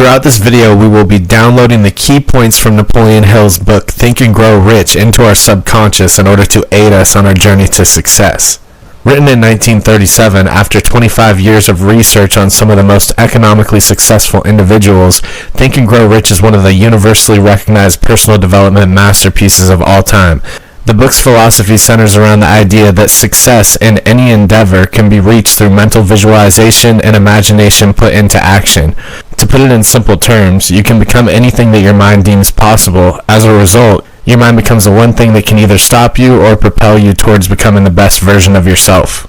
Throughout this video, we will be downloading the key points from Napoleon Hill's book, Think and Grow Rich, into our subconscious in order to aid us on our journey to success. Written in 1937, after 25 years of research on some of the most economically successful individuals, Think and Grow Rich is one of the universally recognized personal development masterpieces of all time. The book's philosophy centers around the idea that success in any endeavor can be reached through mental visualization and imagination put into action. To put it in simple terms, you can become anything that your mind deems possible. As a result, your mind becomes the one thing that can either stop you or propel you towards becoming the best version of yourself.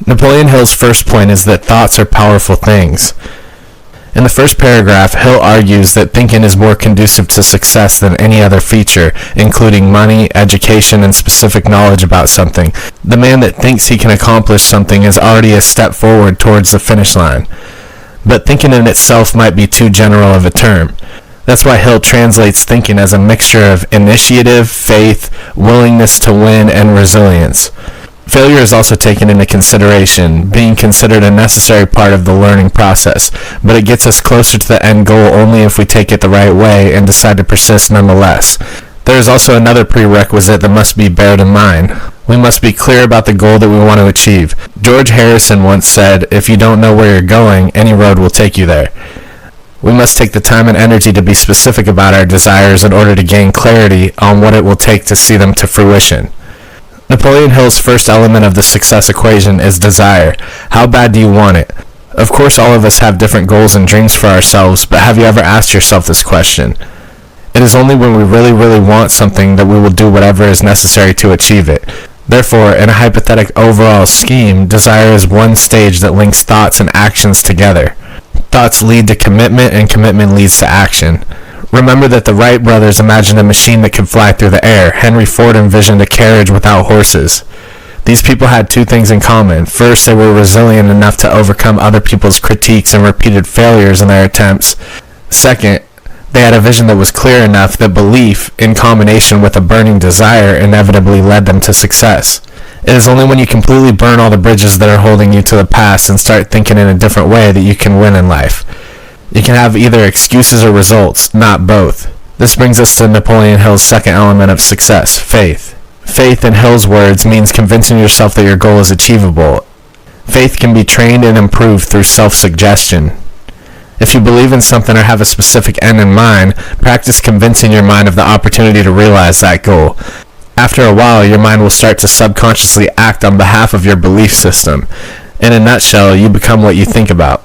Napoleon Hill's first point is that thoughts are powerful things. In the first paragraph, Hill argues that thinking is more conducive to success than any other feature, including money, education, and specific knowledge about something. The man that thinks he can accomplish something is already a step forward towards the finish line. But thinking in itself might be too general of a term. That's why Hill translates thinking as a mixture of initiative, faith, willingness to win, and resilience. Failure is also taken into consideration, being considered a necessary part of the learning process, but it gets us closer to the end goal only if we take it the right way and decide to persist nonetheless. There is also another prerequisite that must be bared in mind. We must be clear about the goal that we want to achieve. George Harrison once said, "If you don't know where you're going, any road will take you there." We must take the time and energy to be specific about our desires in order to gain clarity on what it will take to see them to fruition. Napoleon Hill's first element of the success equation is desire. How bad do you want it? Of course, all of us have different goals and dreams for ourselves, but have you ever asked yourself this question? It is only when we really, really want something that we will do whatever is necessary to achieve it. Therefore, in a hypothetical overall scheme, desire is one stage that links thoughts and actions together. Thoughts lead to commitment, and commitment leads to action. Remember that the Wright brothers imagined a machine that could fly through the air. Henry Ford envisioned a carriage without horses. These people had two things in common. First, they were resilient enough to overcome other people's critiques and repeated failures in their attempts. Second, they had a vision that was clear enough that belief, in combination with a burning desire, inevitably led them to success. It is only when you completely burn all the bridges that are holding you to the past and start thinking in a different way that you can win in life. You can have either excuses or results, not both. This brings us to Napoleon Hill's second element of success, faith. Faith, in Hill's words, means convincing yourself that your goal is achievable. Faith can be trained and improved through self-suggestion. If you believe in something or have a specific end in mind, practice convincing your mind of the opportunity to realize that goal. After a while, your mind will start to subconsciously act on behalf of your belief system. In a nutshell, you become what you think about.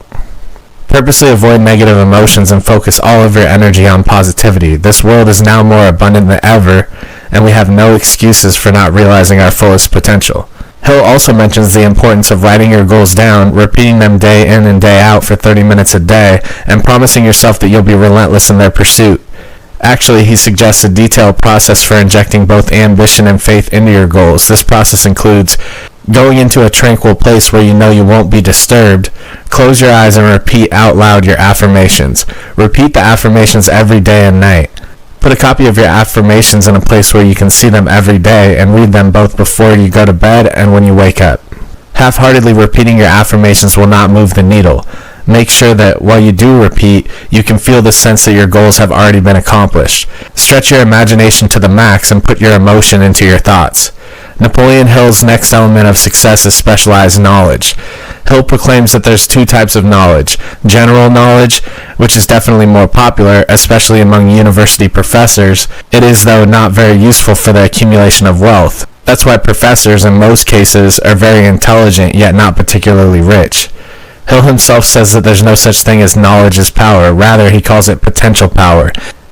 Purposely avoid negative emotions and focus all of your energy on positivity. This world is now more abundant than ever, and we have no excuses for not realizing our fullest potential. Hill also mentions the importance of writing your goals down, repeating them day in and day out for 30 minutes a day, and promising yourself that you'll be relentless in their pursuit. Actually, he suggests a detailed process for injecting both ambition and faith into your goals. This process includes going into a tranquil place where you know you won't be disturbed. Close your eyes and repeat out loud your affirmations. Repeat the affirmations every day and night. Put a copy of your affirmations in a place where you can see them every day and read them both before you go to bed and when you wake up. Half-heartedly repeating your affirmations will not move the needle. Make sure that while you do repeat, you can feel the sense that your goals have already been accomplished. Stretch your imagination to the max and put your emotion into your thoughts. Napoleon Hill's next element of success is specialized knowledge. Hill proclaims that there's two types of knowledge. General knowledge, which is definitely more popular, especially among university professors. It is, though, not very useful for the accumulation of wealth. That's why professors, in most cases, are very intelligent, yet not particularly rich. Hill himself says that there's no such thing as knowledge as power. Rather, he calls it potential power.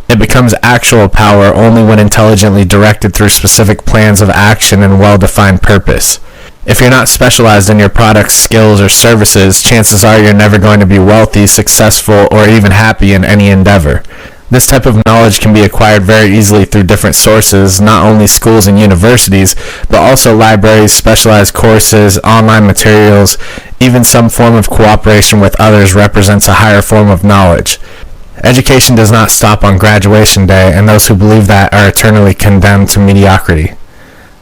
It becomes actual power only when intelligently directed through specific plans of action and well-defined purpose. If you're not specialized in your products, skills, or services, chances are you're never going to be wealthy, successful, or even happy in any endeavor. This type of knowledge can be acquired very easily through different sources, not only schools and universities, but also libraries, specialized courses, online materials. Even some form of cooperation with others represents a higher form of knowledge. Education does not stop on graduation day, and those who believe that are eternally condemned to mediocrity.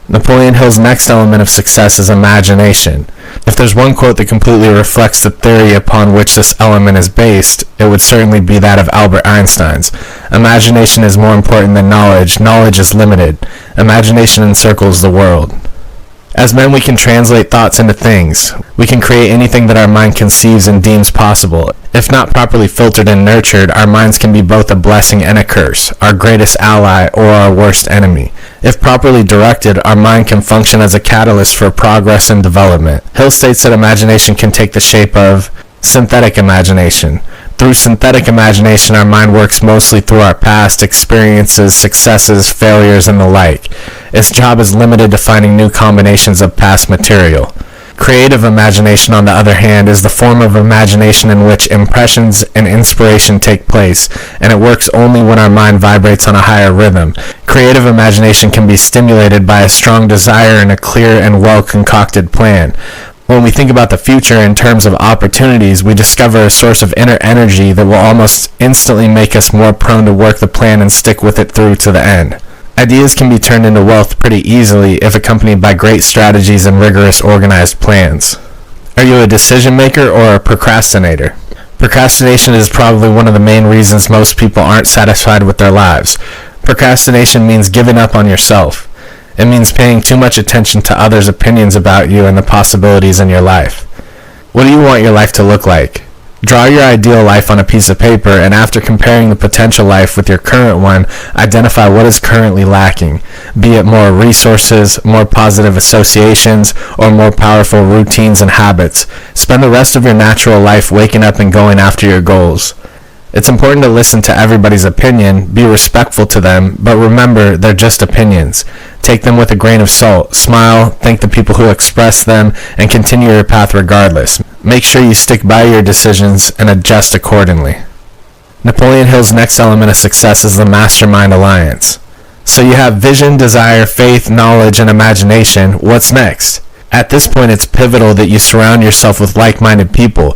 Napoleon Hill's next element of success is imagination. If there's one quote that completely reflects the theory upon which this element is based, it would certainly be that of Albert Einstein's. Imagination is more important than knowledge. Knowledge is limited. Imagination encircles the world. As men, we can translate thoughts into things. We can create anything that our mind conceives and deems possible. If not properly filtered and nurtured, our minds can be both a blessing and a curse, our greatest ally or our worst enemy. If properly directed, our mind can function as a catalyst for progress and development. Hill states that imagination can take the shape of synthetic imagination. Through synthetic imagination, our mind works mostly through our past experiences, successes, failures, and the like. Its job is limited to finding new combinations of past material. Creative imagination, on the other hand, is the form of imagination in which impressions and inspiration take place, and it works only when our mind vibrates on a higher rhythm. Creative imagination can be stimulated by a strong desire and a clear and well-concocted plan. When we think about the future in terms of opportunities, we discover a source of inner energy that will almost instantly make us more prone to work the plan and stick with it through to the end. Ideas can be turned into wealth pretty easily if accompanied by great strategies and rigorous organized plans. Are you a decision maker or a procrastinator? Procrastination is probably one of the main reasons most people aren't satisfied with their lives. Procrastination means giving up on yourself. It means paying too much attention to others' opinions about you and the possibilities in your life. What do you want your life to look like? Draw your ideal life on a piece of paper, and after comparing the potential life with your current one, identify what is currently lacking, be it more resources, more positive associations, or more powerful routines and habits. Spend the rest of your natural life waking up and going after your goals. It's important to listen to everybody's opinion, be respectful to them, but remember, they're just opinions. Take them with a grain of salt, smile, thank the people who express them, and continue your path regardless. Make sure you stick by your decisions and adjust accordingly. Napoleon Hill's next element of success is the Mastermind Alliance. So you have vision, desire, faith, knowledge, and imagination. What's next? At this point, it's pivotal that you surround yourself with like-minded people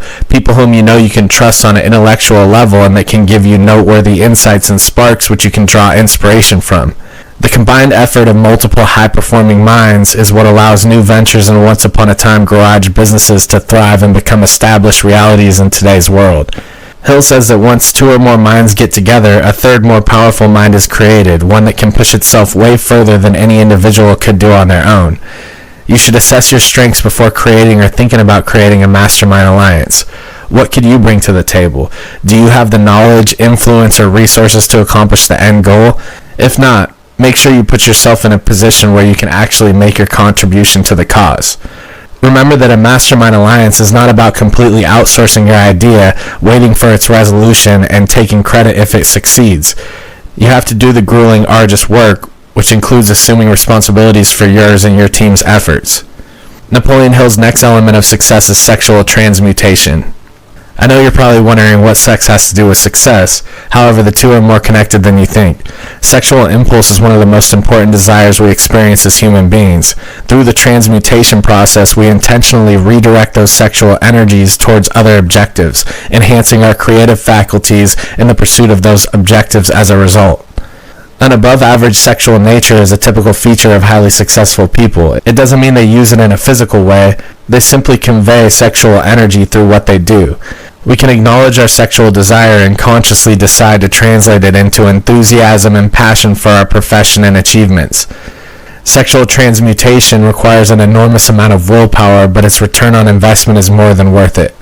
whom you know you can trust on an intellectual level and that can give you noteworthy insights and sparks which you can draw inspiration from. The combined effort of multiple high-performing minds is what allows new ventures and once-upon-a-time garage businesses to thrive and become established realities in today's world. Hill says that once two or more minds get together, a third more powerful mind is created, one that can push itself way further than any individual could do on their own. You should assess your strengths before creating or thinking about creating a mastermind alliance. What could you bring to the table? Do you have the knowledge, influence, or resources to accomplish the end goal? If not, make sure you put yourself in a position where you can actually make your contribution to the cause. Remember that a mastermind alliance is not about completely outsourcing your idea, waiting for its resolution, and taking credit if it succeeds. You have to do the grueling, arduous work, which includes assuming responsibilities for yours and your team's efforts. Napoleon Hill's next element of success is sexual transmutation. I know you're probably wondering what sex has to do with success. However, the two are more connected than you think. Sexual impulse is one of the most important desires we experience as human beings. Through the transmutation process, we intentionally redirect those sexual energies towards other objectives, enhancing our creative faculties in the pursuit of those objectives as a result. An above-average sexual nature is a typical feature of highly successful people. It doesn't mean they use it in a physical way. They simply convey sexual energy through what they do. We can acknowledge our sexual desire and consciously decide to translate it into enthusiasm and passion for our profession and achievements. Sexual transmutation requires an enormous amount of willpower, but its return on investment is more than worth it.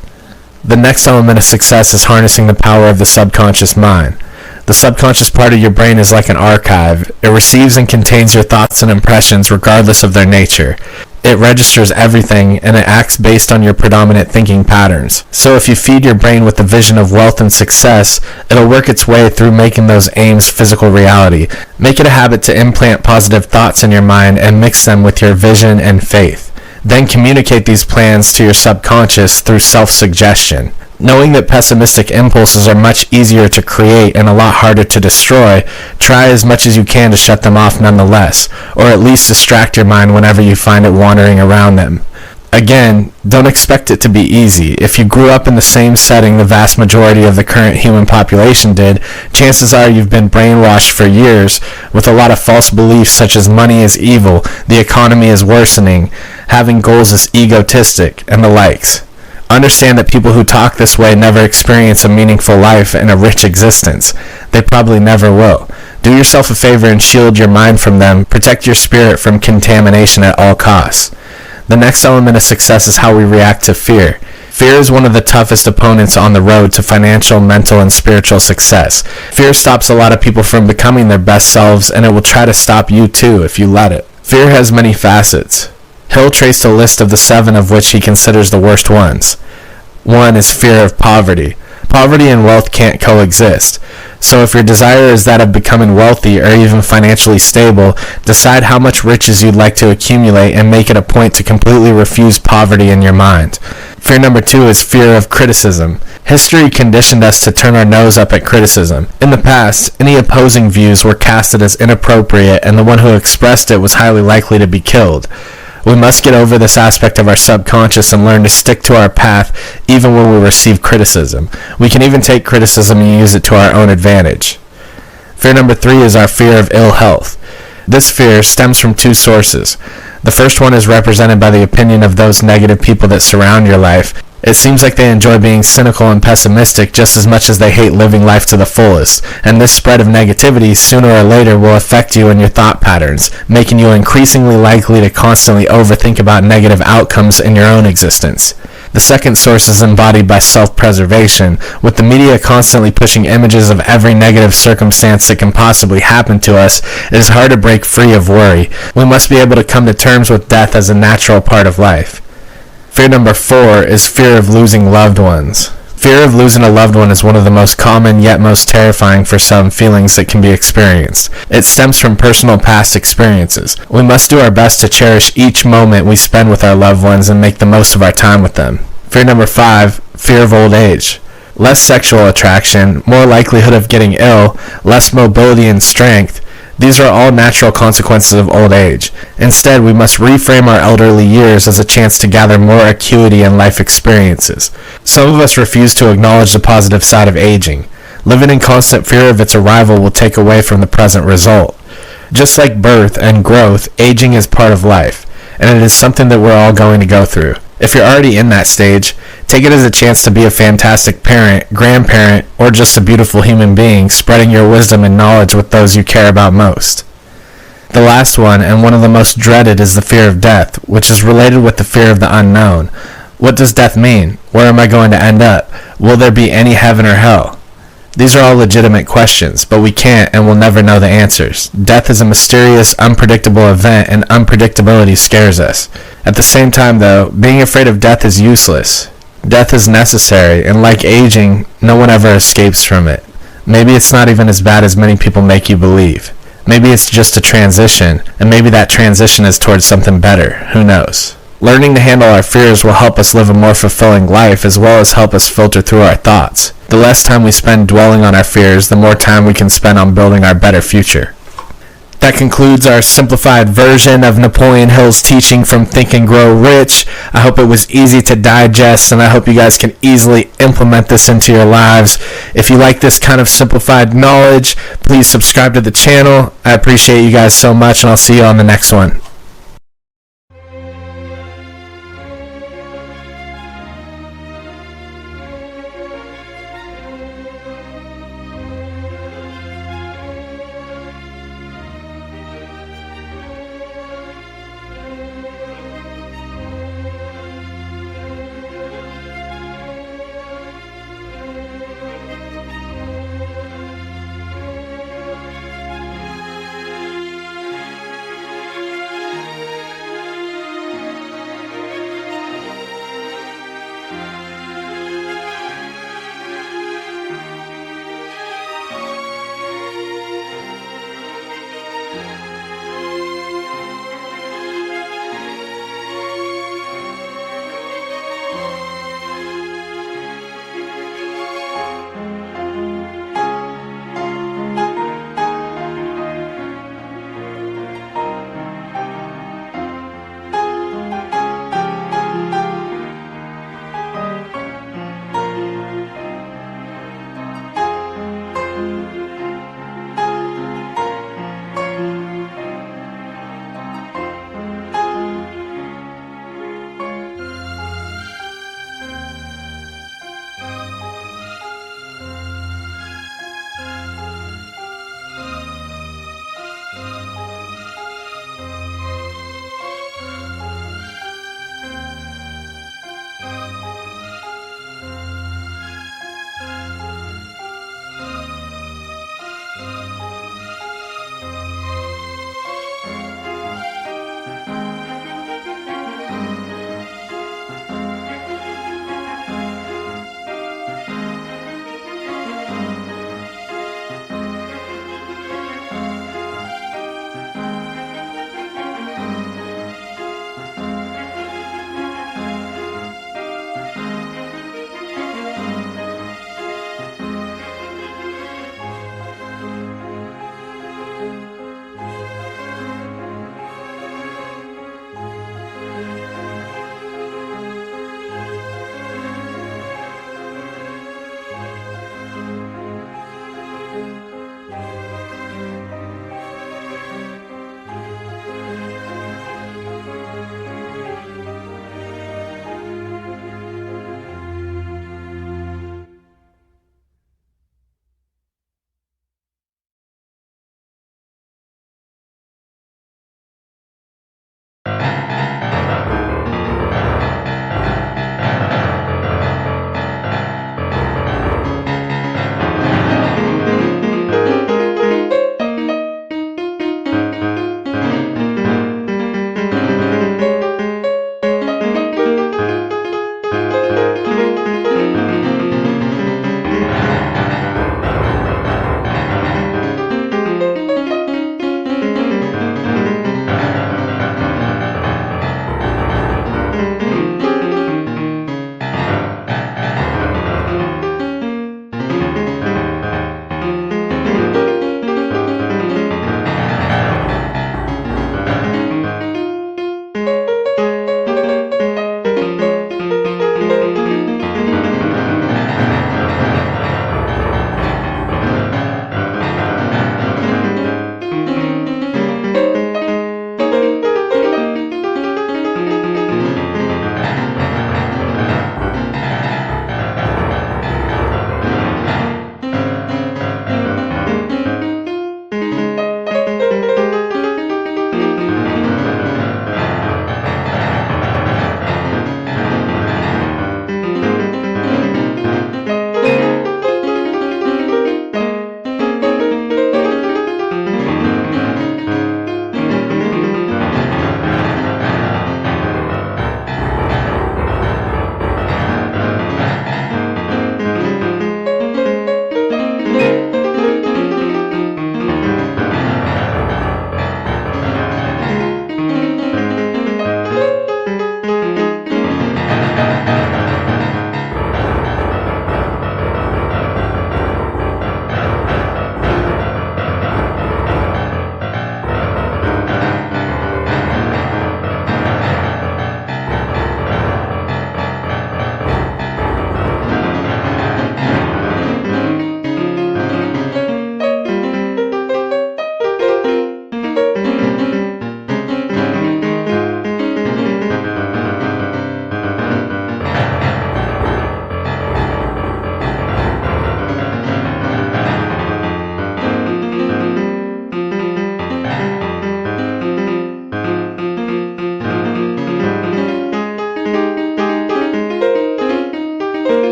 The next element of success is harnessing the power of the subconscious mind. The subconscious part of your brain is like an archive. It receives and contains your thoughts and impressions regardless of their nature. It registers everything, and it acts based on your predominant thinking patterns. So if you feed your brain with the vision of wealth and success, it'll work its way through making those aims physical reality. Make it a habit to implant positive thoughts in your mind and mix them with your vision and faith. Then communicate these plans to your subconscious through self-suggestion. Knowing that pessimistic impulses are much easier to create and a lot harder to destroy, try as much as you can to shut them off nonetheless, or at least distract your mind whenever you find it wandering around them. Again, don't expect it to be easy. If you grew up in the same setting the vast majority of the current human population did, chances are you've been brainwashed for years with a lot of false beliefs such as money is evil, the economy is worsening, having goals is egotistic, and the likes. Understand that people who talk this way never experience a meaningful life and a rich existence. They probably never will. Do yourself a favor and shield your mind from them. Protect your spirit from contamination at all costs. The next element of success is how we react to fear. Fear is one of the toughest opponents on the road to financial, mental, and spiritual success. Fear stops a lot of people from becoming their best selves, and it will try to stop you too if you let it. Fear has many facets. Hill traced a list of the 7 of which he considers the worst ones. 1 is fear of poverty. Poverty and wealth can't coexist. So if your desire is that of becoming wealthy or even financially stable, decide how much riches you'd like to accumulate and make it a point to completely refuse poverty in your mind. Fear number 2 is fear of criticism. History conditioned us to turn our nose up at criticism. In the past, any opposing views were casted as inappropriate, and the one who expressed it was highly likely to be killed. We must get over this aspect of our subconscious and learn to stick to our path even when we receive criticism. We can even take criticism and use it to our own advantage. Fear number 3 is our fear of ill health. This fear stems from 2 sources. The first one is represented by the opinion of those negative people that surround your life. It seems like they enjoy being cynical and pessimistic just as much as they hate living life to the fullest, and this spread of negativity sooner or later will affect you and your thought patterns, making you increasingly likely to constantly overthink about negative outcomes in your own existence. The second source is embodied by self-preservation. With the media constantly pushing images of every negative circumstance that can possibly happen to us, it is hard to break free of worry. We must be able to come to terms with death as a natural part of life. Fear number 4 is fear of losing loved ones. Fear of losing a loved one is one of the most common yet most terrifying for some feelings that can be experienced. It stems from personal past experiences. We must do our best to cherish each moment we spend with our loved ones and make the most of our time with them. Fear number 5, fear of old age. Less sexual attraction, more likelihood of getting ill, less mobility and strength. These are all natural consequences of old age. Instead, we must reframe our elderly years as a chance to gather more acuity and life experiences. Some of us refuse to acknowledge the positive side of aging. Living in constant fear of its arrival will take away from the present result. Just like birth and growth, aging is part of life, and it is something that we're all going to go through. If you're already in that stage, take it as a chance to be a fantastic parent, grandparent, or just a beautiful human being, spreading your wisdom and knowledge with those you care about most. The last one, and one of the most dreaded, is the fear of death, which is related with the fear of the unknown. What does death mean? Where am I going to end up? Will there be any heaven or hell? These are all legitimate questions, but we can't and will never know the answers. Death is a mysterious, unpredictable event, and unpredictability scares us. At the same time, though, being afraid of death is useless. Death is necessary, and like aging, no one ever escapes from it. Maybe it's not even as bad as many people make you believe. Maybe it's just a transition, and maybe that transition is towards something better. Who knows? Learning to handle our fears will help us live a more fulfilling life, as well as help us filter through our thoughts. The less time we spend dwelling on our fears, the more time we can spend on building our better future. That concludes our simplified version of Napoleon Hill's teaching from Think and Grow Rich. I hope it was easy to digest, and I hope you guys can easily implement this into your lives. If you like this kind of simplified knowledge, please subscribe to the channel. I appreciate you guys so much, and I'll see you on the next one.